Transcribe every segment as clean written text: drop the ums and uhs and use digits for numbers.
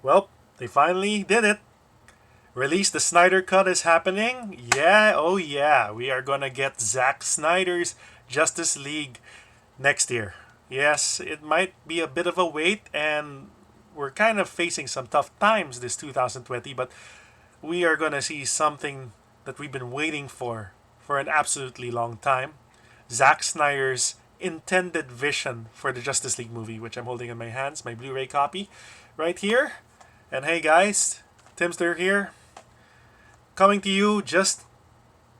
Well, they finally did it. Release the Snyder Cut is happening. Yeah, oh yeah. We are gonna get Zack Snyder's Justice League next year. Yes, it might be a bit of a wait, and we're kind of facing some tough times this 2020, but we are gonna see something that we've been waiting for an absolutely long time. Zack Snyder's intended vision for the Justice League movie, which I'm holding in my hands, my Blu ray copy, right here. And hey guys, Timzster here, coming to you just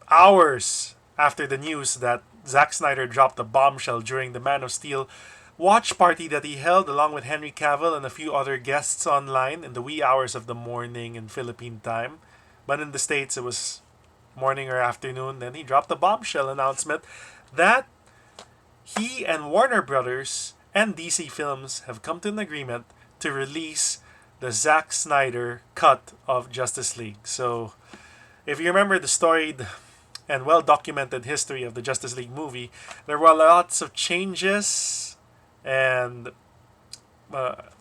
hours after the news that Zack Snyder dropped a bombshell during the Man of Steel watch party that he held along with Henry Cavill and a few other guests online in the wee hours of the morning in Philippine time. But in the States, it was morning or afternoon. Then he dropped a bombshell announcement that he and Warner Brothers and DC Films have come to an agreement to release the Zack Snyder cut of Justice League. So, if you remember the storied and well documented history of the Justice League movie, there were lots of changes and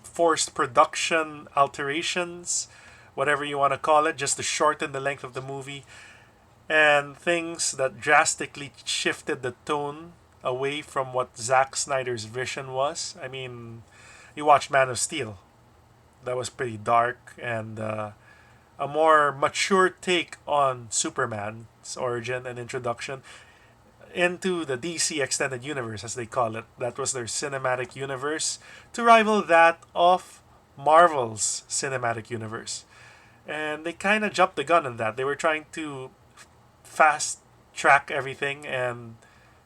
forced production alterations, whatever you want to call it, just to shorten the length of the movie, and things that drastically shifted the tone away from what Zack Snyder's vision was. I mean, you watched Man of Steel. That was pretty dark and a more mature take on Superman's origin and introduction into the DC Extended Universe, as they call it. That was their cinematic universe to rival that of Marvel's cinematic universe. And they kind of jumped the gun on that. They were trying to fast track everything, and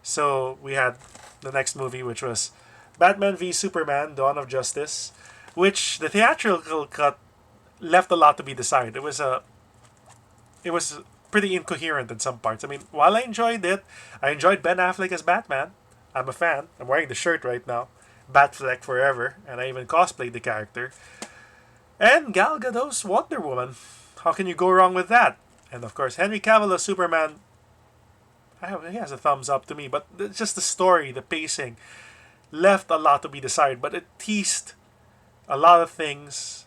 so we had the next movie, which was Batman v Superman: Dawn of Justice, which the theatrical cut left a lot to be desired. It was pretty incoherent in some parts. I mean, while I enjoyed Ben Affleck as Batman. I'm a fan. I'm wearing the shirt right now. Batfleck forever, and I even cosplayed the character. And Gal Gadot's Wonder Woman. How can you go wrong with that? And of course, Henry Cavill as Superman. He has a thumbs up to me, but it's just the story, the pacing, left a lot to be desired. But it teased a lot of things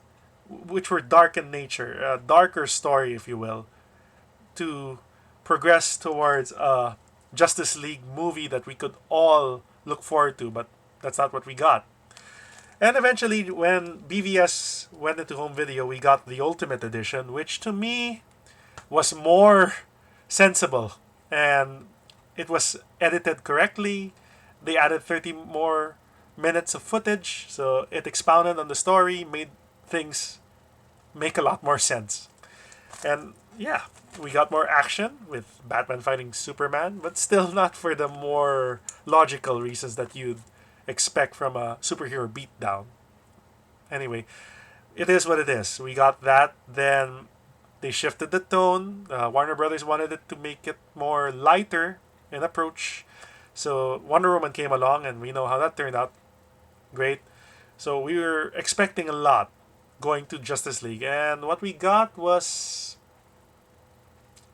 which were dark in nature, a darker story, if you will, to progress towards a Justice League movie that we could all look forward to, but that's not what we got. And eventually, when BVS went into home video, we got the Ultimate Edition, which to me was more sensible. And it was edited correctly. They added 30 more minutes of footage, so it expounded on the story, made things make a lot more sense. And yeah, we got more action with Batman fighting Superman, but still not for the more logical reasons that you'd expect from a superhero beatdown. Anyway, it is what it is. We got that. Then they shifted the tone. Warner Brothers wanted it to make it more lighter in approach. So Wonder Woman came along, and we know how that turned out. Great. So we were expecting a lot going to Justice League, and what we got was,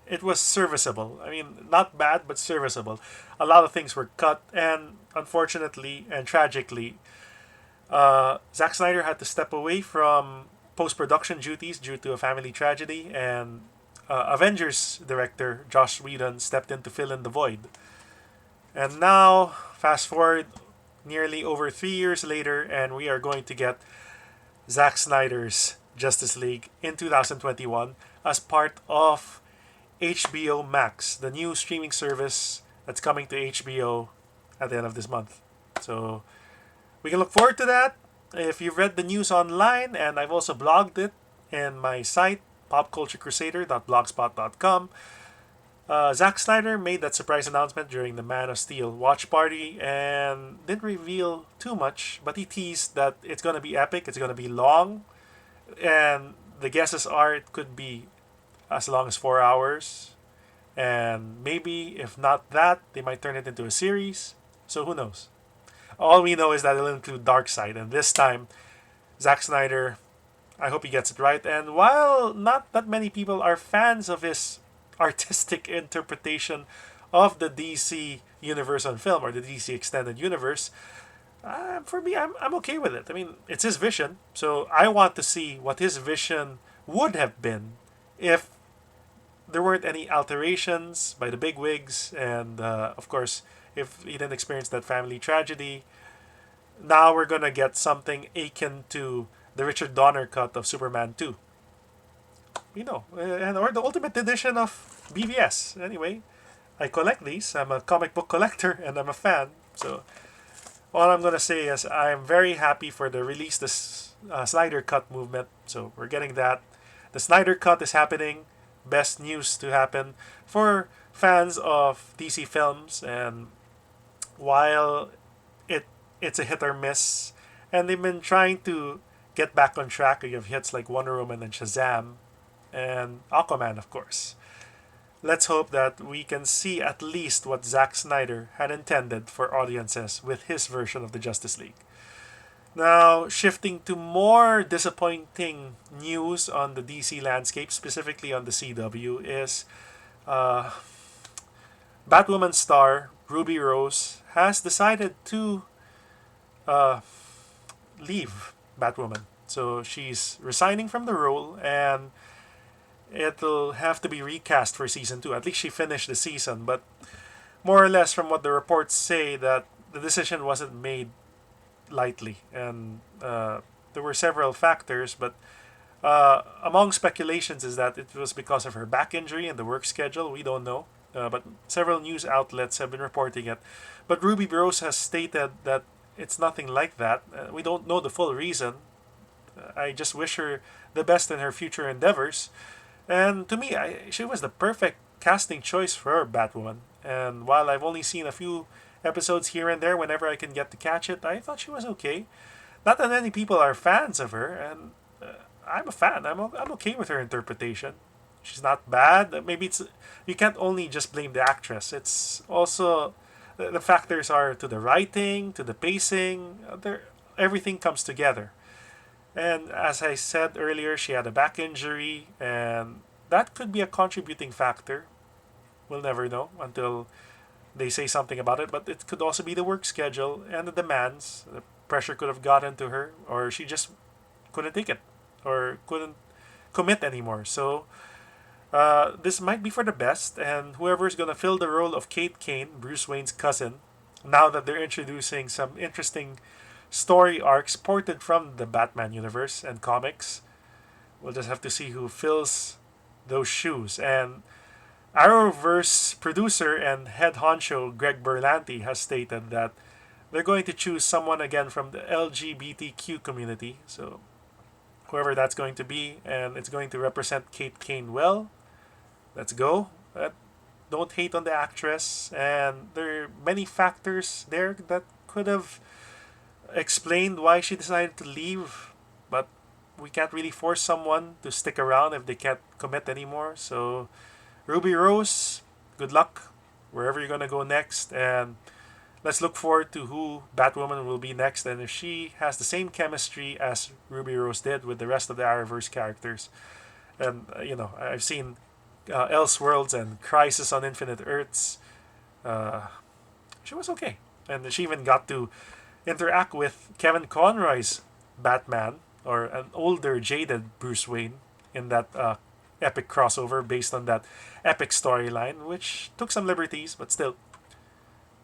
it was serviceable. I mean, not bad, but serviceable. A lot of things were cut, and unfortunately and tragically, Zack Snyder had to step away from post production duties due to a family tragedy, and Avengers director Joss Whedon stepped in to fill in the void. And now, fast forward nearly over 3 years later, and we are going to get Zack Snyder's Justice League in 2021 as part of HBO Max, the new streaming service that's coming to HBO at the end of this month. So we can look forward to that. If you've read the news online, and I've also blogged it in my site, popculturecrusader.blogspot.com, Zack Snyder made that surprise announcement during the Man of Steel watch party and didn't reveal too much, but he teased that it's going to be epic, it's going to be long, and the guesses are it could be as long as 4 hours. And maybe, if not that, they might turn it into a series. So who knows? All we know is that it'll include Darkseid, and this time, Zack Snyder, I hope he gets it right. And while not that many people are fans of his artistic interpretation of the DC universe on film, or the DC Extended Universe, For me, I'm okay with it. I mean, it's his vision, so I want to see what his vision would have been if there weren't any alterations by the bigwigs, and of course, if he didn't experience that family tragedy. Now we're gonna get something akin to the Richard Donner cut of Superman 2. And or the Ultimate Edition of BVS. Anyway, I collect these. I'm a comic book collector and I'm a fan. So all I'm gonna say is I'm very happy for the release this Snyder Cut movement. So we're getting that. The Snyder Cut is happening. Best news to happen for fans of DC films. And while it's a hit or miss, and they've been trying to get back on track. You have hits like Wonder Woman and Shazam, and Aquaman, of course. Let's hope that we can see at least what Zack Snyder had intended for audiences with his version of the Justice League. Now, shifting to more disappointing news on the DC landscape, specifically on the CW, is uh, Batwoman star Ruby Rose has decided to uh, leave Batwoman. So she's resigning from the role, and it'll have to be recast for season 2. At least she finished the season, but more or less from what the reports say, that the decision wasn't made lightly, and there were several factors, but among speculations is that it was because of her back injury and the work schedule. We don't know, but several news outlets have been reporting it. But Ruby Rose has stated that it's nothing like that. We don't know the full reason. I just wish her the best in her future endeavors. And to me, she was the perfect casting choice for Batwoman. And while I've only seen a few episodes here and there whenever I can get to catch it, I thought she was okay. Not that many people are fans of her, and I'm a fan. I'm okay with her interpretation. She's not bad. Maybe it's you can't only just blame the actress. It's also the factors are to the writing, to the pacing. Everything comes together. And as I said earlier, she had a back injury, and that could be a contributing factor. We'll never know until they say something about it. But it could also be the work schedule and the demands. The pressure could have gotten to her, or she just couldn't take it, or couldn't commit anymore. So this might be for the best, and whoever's going to fill the role of Kane, Bruce Wayne's cousin, now that they're introducing some interesting story arcs ported from the Batman universe and comics, we'll just have to see who fills those shoes. And Arrowverse producer and head honcho Greg Berlanti has stated that they're going to choose someone again from the LGBTQ community. So whoever that's going to be, and it's going to represent Kane well. Let's go. Don't hate on the actress, and there are many factors there that could have explained why she decided to leave, but we can't really force someone to stick around if they can't commit anymore. So Ruby Rose, good luck wherever you're gonna go next, and let's look forward to who Batwoman will be next, and if she has the same chemistry as Ruby Rose did with the rest of the Arrowverse characters. And I've seen Elseworlds and Crisis on Infinite Earths. She was okay, and she even got to interact with Kevin Conroy's Batman, or an older, jaded Bruce Wayne, in that epic crossover based on that epic storyline, which took some liberties, but still,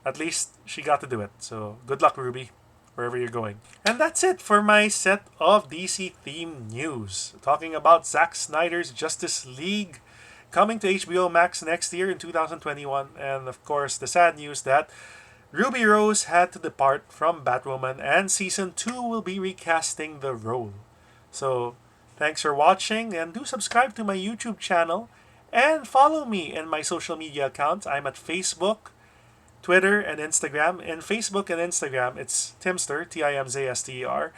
at least she got to do it. So good luck, Ruby, wherever you're going. And that's it for my set of DC themed news. Talking about Zack Snyder's Justice League coming to HBO Max next year in 2021, and of course the sad news that Ruby Rose had to depart from Batwoman, and Season 2 will be recasting the role. So, thanks for watching, and do subscribe to my YouTube channel, and follow me in my social media accounts. I'm at Facebook, Twitter, and Instagram. In Facebook and Instagram, it's Timzster, Timzster.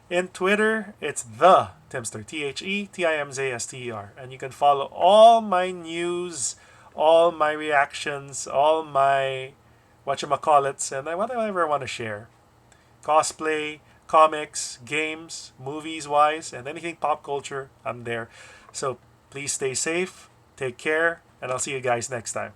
In Twitter, it's the Timzster, Timzster. And you can follow all my news, all my reactions, all my whatchamacallits, and whatever I want to share. Cosplay, comics, games, movies wise, and anything pop culture, I'm there. So please stay safe, take care, and I'll see you guys next time.